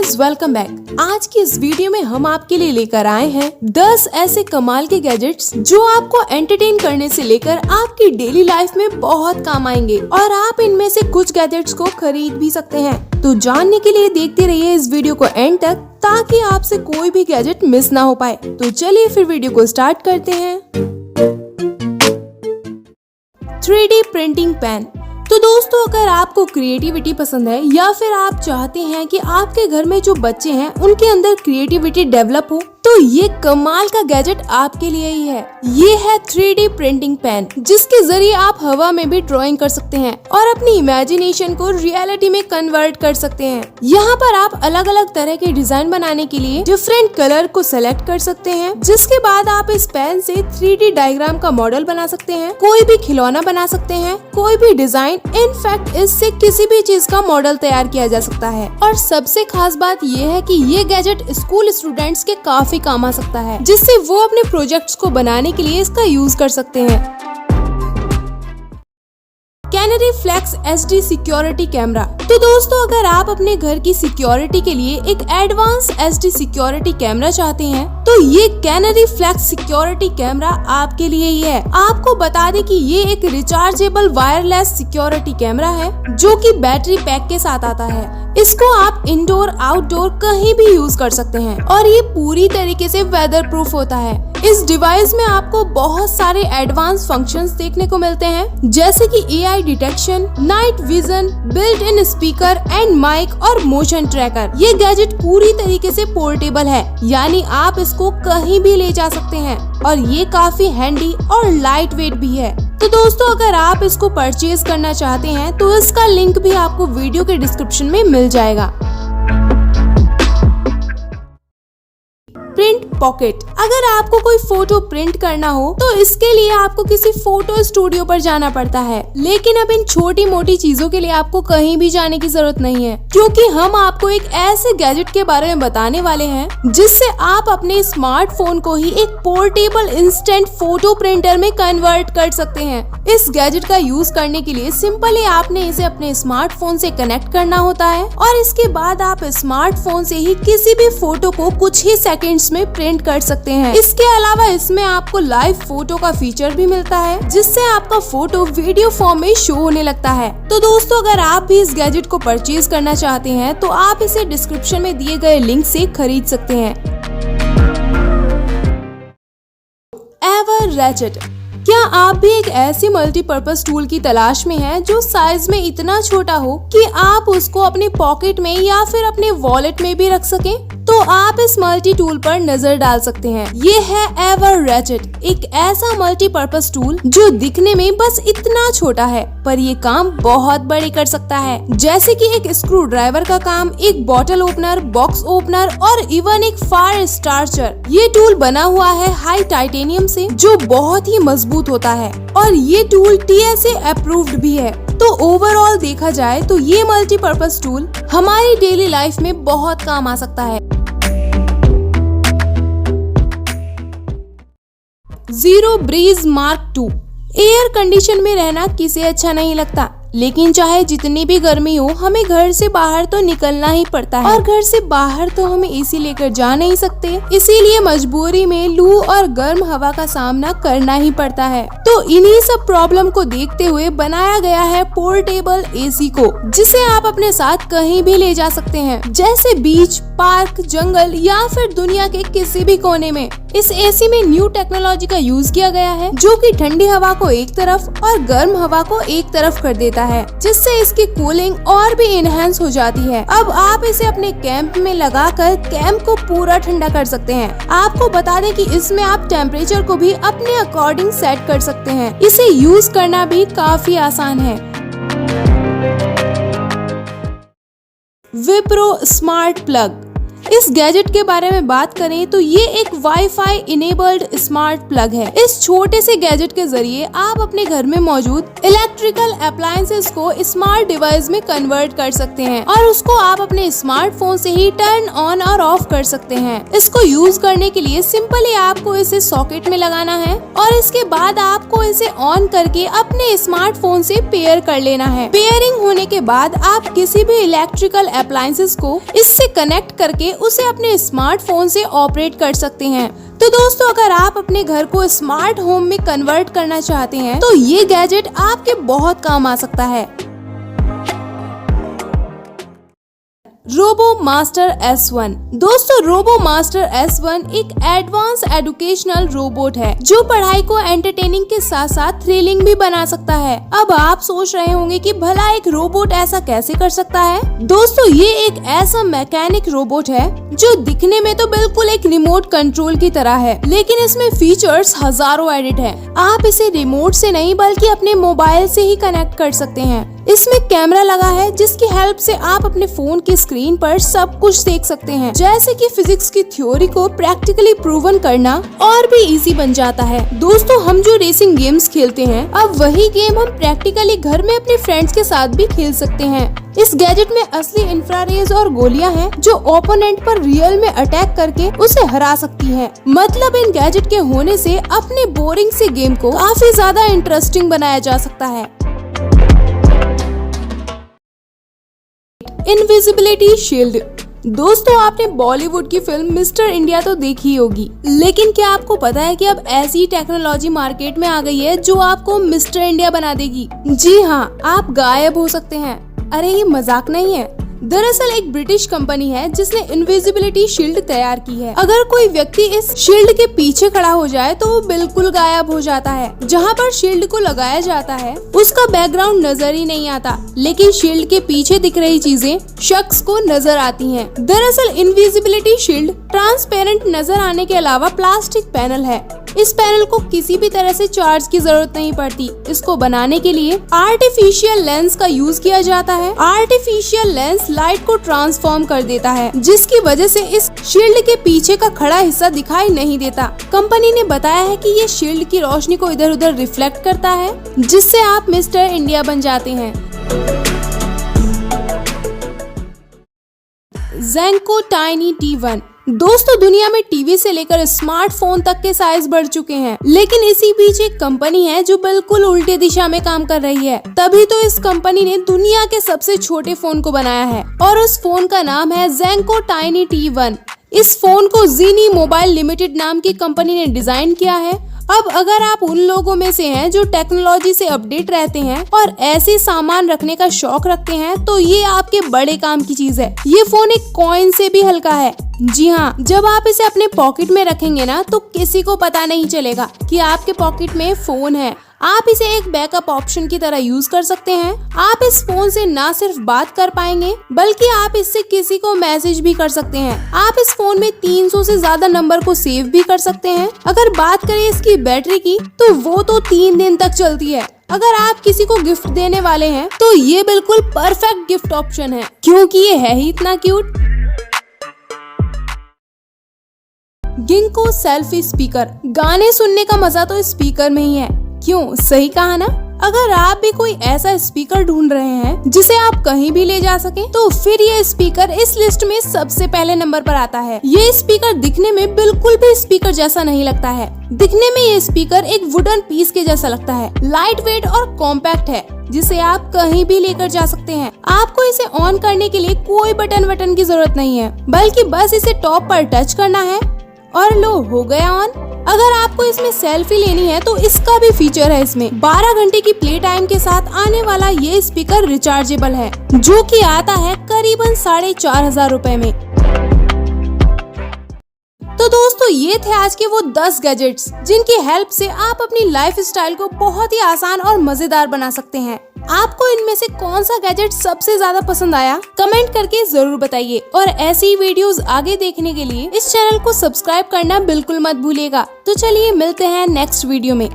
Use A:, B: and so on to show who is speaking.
A: Guys, welcome back. आज की इस वीडियो में हम आपके लिए लेकर आए हैं 10 ऐसे कमाल के गैजेट्स जो आपको एंटरटेन करने से लेकर आपकी डेली लाइफ में बहुत काम आएंगे और आप इनमें से कुछ गैजेट्स को खरीद भी सकते हैं। तो जानने के लिए देखते रहिए इस वीडियो को एंड तक ताकि आपसे कोई भी गैजेट मिस ना हो पाए। तो चलिए फिर वीडियो को स्टार्ट करते हैं। 3D printing pen. तो दोस्तों, अगर आपको क्रिएटिविटी पसंद है या फिर आप चाहते हैं कि आपके घर में जो बच्चे हैं उनके अंदर क्रिएटिविटी डेवलप हो, तो ये कमाल का गैजेट आपके लिए ही है। ये है 3D प्रिंटिंग पेन, जिसके जरिए आप हवा में भी ड्राइंग कर सकते हैं और अपनी इमेजिनेशन को रियलिटी में कन्वर्ट कर सकते हैं। यहाँ पर आप अलग अलग तरह के डिजाइन बनाने के लिए डिफरेंट कलर को सेलेक्ट कर सकते हैं, जिसके बाद आप इस पेन से 3D डायग्राम का मॉडल बना सकते हैं, कोई भी खिलौना बना सकते हैं, कोई भी डिजाइन, इनफैक्ट इससे किसी भी चीज का मॉडल तैयार किया जा सकता है। और सबसे खास बात ये है कि ये गैजेट स्कूल स्टूडेंट्स के काफी काम आ सकता है, जिससे वो अपने प्रोजेक्ट्स को बनाने के लिए इसका यूज कर सकते हैं। Canary Flex HD security camera. तो दोस्तों, अगर आप अपने घर की सिक्योरिटी के लिए एक एडवांस HD सिक्योरिटी कैमरा चाहते हैं, तो ये कैनरी फ्लेक्स सिक्योरिटी कैमरा आपके लिए ही है। आपको बता दें कि ये एक रिचार्जेबल वायरलेस सिक्योरिटी कैमरा है जो कि बैटरी पैक के साथ आता है। इसको आप इंडोर आउटडोर कहीं भी यूज कर सकते हैं और ये पूरी तरीके से वेदर प्रूफ होता है। इस डिवाइस में आपको बहुत सारे एडवांस फंक्शंस देखने को मिलते हैं, जैसे कि AI detection, night vision, built in speaker and mic और मोशन ट्रैकर। ये गैजेट पूरी तरीके से पोर्टेबल है, यानी आप इसको कहीं भी ले जा सकते हैं और ये काफी हैंडी और लाइट वेट भी है। तो दोस्तों, अगर आप इसको परचेज करना चाहते हैं तो इसका लिंक भी आपको वीडियो के डिस्क्रिप्शन में मिल जाएगा। Print pocket. अगर आपको कोई फोटो प्रिंट करना हो तो इसके लिए आपको किसी फोटो स्टूडियो पर जाना पड़ता है, लेकिन अब इन छोटी मोटी चीजों के लिए आपको कहीं भी जाने की जरूरत नहीं है, क्योंकि हम आपको एक ऐसे गैजेट के बारे में बताने वाले हैं जिससे आप अपने स्मार्टफोन को ही एक पोर्टेबल इंस्टेंट फोटो प्रिंटर में कन्वर्ट कर सकते हैं। इस गैजेट का यूज करने के लिए सिंपली आपने इसे अपने स्मार्टफोन से कनेक्ट करना होता है और इसके बाद आप स्मार्टफोन से ही किसी भी फोटो को कुछ ही सेकंड्स में प्रिंट कर सकते हैं। इसके अलावा इसमें आपको लाइव फोटो का फीचर भी मिलता है, जिससे आपका फोटो वीडियो फॉर्म में शो होने लगता है। तो दोस्तों, अगर आप भी इस गैजेट को परचेज करना चाहते हैं तो आप इसे डिस्क्रिप्शन में दिए गए लिंक से खरीद सकते हैं। Ever ratchet. क्या आप भी एक ऐसी मल्टीपर्पज टूल की तलाश में हैं जो साइज में इतना छोटा हो कि आप उसको अपने पॉकेट में या फिर अपने वॉलेट में भी रख सकें? तो आप इस मल्टी टूल पर नजर डाल सकते हैं। ये है एवर रैचेट, एक ऐसा मल्टीपर्पज टूल जो दिखने में बस इतना छोटा है पर ये काम बहुत बड़े कर सकता है, जैसे कि एक स्क्रू ड्राइवर का काम, एक बॉटल ओपनर, बॉक्स ओपनर और इवन एक फायर स्टार्टर। ये टूल बना हुआ है हाई टाइटेनियम से, जो बहुत ही मजबूत होता है और ये टूल TSA अप्रूव्ड भी है। तो ओवरऑल देखा जाए तो ये मल्टीपर्पज टूल हमारी डेली लाइफ में बहुत काम आ सकता है। Zero Breeze Mark 2। Air condition में रहना किसे अच्छा नहीं लगता, लेकिन चाहे जितनी भी गर्मी हो, हमें घर से बाहर तो निकलना ही पड़ता है और घर से बाहर तो हम AC लेकर जा नहीं सकते, इसीलिए मजबूरी में लू और गर्म हवा का सामना करना ही पड़ता है। तो इन्हीं सब प्रॉब्लम को देखते हुए बनाया गया है पोर्टेबल AC को, जिसे आप अपने साथ कहीं भी ले जा सकते हैं, जैसे बीच, पार्क, जंगल या फिर दुनिया के किसी भी कोने में। इस AC में न्यू टेक्नोलॉजी का यूज किया गया है, जो कि ठंडी हवा को एक तरफ और गर्म हवा को एक तरफ कर देता है, जिससे इसकी कूलिंग और भी इनहेंस हो जाती है। अब आप इसे अपने कैंप में लगाकर कैंप को पूरा ठंडा कर सकते हैं। आपको बता दें कि इसमें आप टेम्परेचर को भी अपने अकॉर्डिंग सेट कर सकते हैं। इसे यूज करना भी काफी आसान है। Wipro smart plug. इस गैजेट के बारे में बात करें तो ये एक वाईफाई इनेबल्ड स्मार्ट प्लग है। इस छोटे से गैजेट के जरिए आप अपने घर में मौजूद इलेक्ट्रिकल अप्लायंसेस को स्मार्ट डिवाइस में कन्वर्ट कर सकते हैं और उसको आप अपने स्मार्टफोन से ही टर्न ऑन और ऑफ कर सकते हैं। इसको यूज करने के लिए सिंपली आपको इसे सॉकेट में लगाना है और इसके बाद आपको इसे ऑन करके अपने स्मार्टफोन से पेयर कर लेना है। पेयरिंग होने के बाद आप किसी भी इलेक्ट्रिकल अप्लायंसेस को इससे कनेक्ट करके उसे अपने स्मार्टफोन से ऑपरेट कर सकते हैं। तो दोस्तों, अगर आप अपने घर को स्मार्ट होम में कन्वर्ट करना चाहते हैं तो ये गैजेट आपके बहुत काम आ सकता है। RoboMaster S1। दोस्तों, रोबो मास्टर S1 एक एडवांस एजुकेशनल रोबोट है जो पढ़ाई को एंटरटेनिंग के साथ साथ थ्रिलिंग भी बना सकता है। अब आप सोच रहे होंगे कि भला एक रोबोट ऐसा कैसे कर सकता है। दोस्तों, ये एक ऐसा मैकेनिक रोबोट है जो दिखने में तो बिल्कुल एक रिमोट कंट्रोल की तरह है, लेकिन इसमें फीचर्स हजारों एडिट है। आप इसे रिमोट से नहीं बल्कि अपने मोबाइल से ही कनेक्ट कर सकते हैं। इसमें कैमरा लगा है जिसकी हेल्प से आप अपने फोन की स्क्रीन पर सब कुछ देख सकते हैं, जैसे कि फिजिक्स की थ्योरी को प्रैक्टिकली प्रूवन करना और भी इजी बन जाता है। दोस्तों, हम जो रेसिंग गेम्स खेलते हैं अब वही गेम हम प्रैक्टिकली घर में अपने फ्रेंड्स के साथ भी खेल सकते हैं। इस गैजेट में असली इंफ्रारेज और गोलियां हैं जो ओपोनेंट पर रियल में अटैक करके उसे हरा सकती हैं। मतलब इन गैजेट के होने से अपने बोरिंग से गेम को काफी ज्यादा इंटरेस्टिंग बनाया जा सकता है। Invisibility shield. दोस्तों, आपने बॉलीवुड की फिल्म मिस्टर इंडिया तो देखी होगी, लेकिन क्या आपको पता है कि अब ऐसी टेक्नोलॉजी मार्केट में आ गई है जो आपको मिस्टर इंडिया बना देगी। जी हाँ, आप गायब हो सकते हैं। अरे ये मजाक नहीं है। दरअसल एक ब्रिटिश कंपनी है जिसने इनविजिबिलिटी शील्ड तैयार की है। अगर कोई व्यक्ति इस शील्ड के पीछे खड़ा हो जाए तो वो बिल्कुल गायब हो जाता है। जहाँ पर शील्ड को लगाया जाता है उसका बैकग्राउंड नजर ही नहीं आता, लेकिन शील्ड के पीछे दिख रही चीजें शख्स को नजर आती हैं। दरअसल इनविजिबिलिटी शील्ड ट्रांसपेरेंट नजर आने के अलावा प्लास्टिक पैनल है। इस पैनल को किसी भी तरह से चार्ज की जरूरत नहीं पड़ती। इसको बनाने के लिए आर्टिफिशियल लेंस का यूज किया जाता है। आर्टिफिशियल लेंस लाइट को ट्रांसफॉर्म कर देता है, जिसकी वजह से इस शील्ड के पीछे का खड़ा हिस्सा दिखाई नहीं देता। कंपनी ने बताया है कि ये शील्ड की रोशनी को इधर उधर रिफ्लेक्ट करता है, जिससे आप मिस्टर इंडिया बन जाते हैं। ज़ेंको टाइनी T1। दोस्तों, दुनिया में टीवी से लेकर स्मार्टफोन तक के साइज बढ़ चुके हैं, लेकिन इसी बीच एक कंपनी है जो बिल्कुल उल्टे दिशा में काम कर रही है। तभी तो इस कंपनी ने दुनिया के सबसे छोटे फोन को बनाया है और उस फोन का नाम है ज़ेंको टाइनी T1। इस फोन को जीनी मोबाइल लिमिटेड नाम की कंपनी ने डिजाइन किया है। अब अगर आप उन लोगों में से हैं जो टेक्नोलॉजी से अपडेट रहते हैं और ऐसे सामान रखने का शौक रखते हैं, तो ये आपके बड़े काम की चीज है। ये फोन एक कॉइन से भी हल्का है। जी हाँ, जब आप इसे अपने पॉकेट में रखेंगे ना तो किसी को पता नहीं चलेगा कि आपके पॉकेट में फोन है। आप इसे एक बैकअप ऑप्शन की तरह यूज कर सकते हैं। आप इस फोन से ना सिर्फ बात कर पाएंगे बल्कि आप इससे किसी को मैसेज भी कर सकते हैं। आप इस फोन में 300 से ज्यादा नंबर को सेव भी कर सकते हैं। अगर बात करें इसकी बैटरी की तो वो तो 3 दिन तक चलती है। अगर आप किसी को गिफ्ट देने वाले हैं तो ये बिल्कुल परफेक्ट गिफ्ट ऑप्शन है, क्योंकि ये है ही इतना क्यूट। Ginkgo selfie speaker. गाने सुनने का मजा तो स्पीकर में ही है। क्यों, सही कहा ना। अगर आप भी कोई ऐसा स्पीकर ढूंढ रहे हैं जिसे आप कहीं भी ले जा सके, तो फिर ये स्पीकर इस लिस्ट में सबसे पहले नंबर पर आता है। ये स्पीकर दिखने में बिल्कुल भी स्पीकर जैसा नहीं लगता है। दिखने में ये स्पीकर एक वुडन पीस के जैसा लगता है। लाइट वेट और कॉम्पैक्ट है, जिसे आप कहीं भी लेकर जा सकते हैं। आपको इसे ऑन करने के लिए कोई बटन की जरूरत नहीं है, बल्कि बस इसे टॉप पर टच करना है और लो, हो गया ऑन। अगर आपको इसमें सेल्फी लेनी है तो इसका भी फीचर है। इसमें 12 घंटे की प्ले टाइम के साथ आने वाला ये स्पीकर रिचार्जेबल है, जो कि आता है करीबन 4500 रुपए में। तो दोस्तों, ये थे आज के वो 10 गैजेट्स जिनकी हेल्प से आप अपनी लाइफ स्टाइल को बहुत ही आसान और मजेदार बना सकते हैं। आपको इनमें से कौन सा गैजेट सबसे ज्यादा पसंद आया, कमेंट करके जरूर बताइए। और ऐसी वीडियोस आगे देखने के लिए इस चैनल को सब्सक्राइब करना बिल्कुल मत भूलिएगा। तो चलिए मिलते हैं नेक्स्ट वीडियो में।